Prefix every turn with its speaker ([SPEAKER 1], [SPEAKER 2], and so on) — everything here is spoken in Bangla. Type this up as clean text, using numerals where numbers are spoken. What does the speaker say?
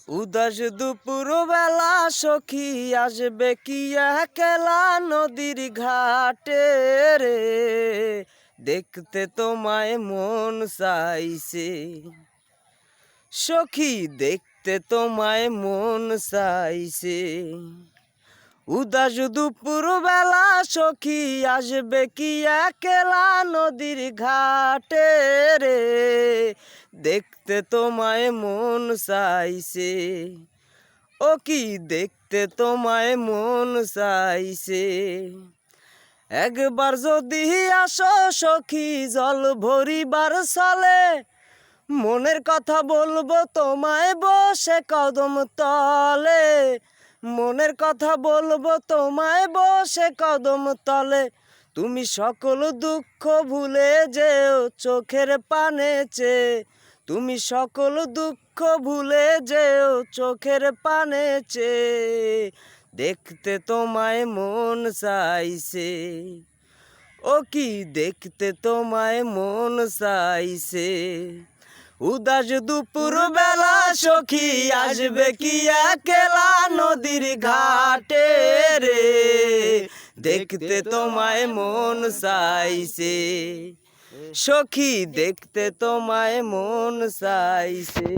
[SPEAKER 1] উদাস দুপুর বেলা সখী আসবে কি একলা নদীর ঘাটে রে, দেখতে তোমায় মন চাইছে সখী, দেখতে তোমায় মন চাইছে। উদাস দুপুর বেলা সখী আসবে কি একলা নদীর ঘাটে রে, দেখতে তোমায় মন চাইছে। ও কি দেখতে তোমায় মন চাইছে। একবার যদি আসো সখী জল ভরিবার চলে, মনের কথা বলবো তোমায় বসে কদম তলে। মনের কথা বলবো তোমায় বসে কদম তলে, তুমি সকল দুঃখ ভুলে যেও চোখের পানে চেয়ে। তুমি সকল দুঃখ ভুলে যেও চোখের পানে চেয়ে, দেখতে তোমায় মন চাইছে। ও কি দেখতে তোমায় মন চাইছে। উদাস দুপুর বেলা সখী আসবে কি একলা নদীর ঘাটে রে, দেখতে তোমায় মন চাইছে সখী, দেখতে তোমায় মন চাইছে।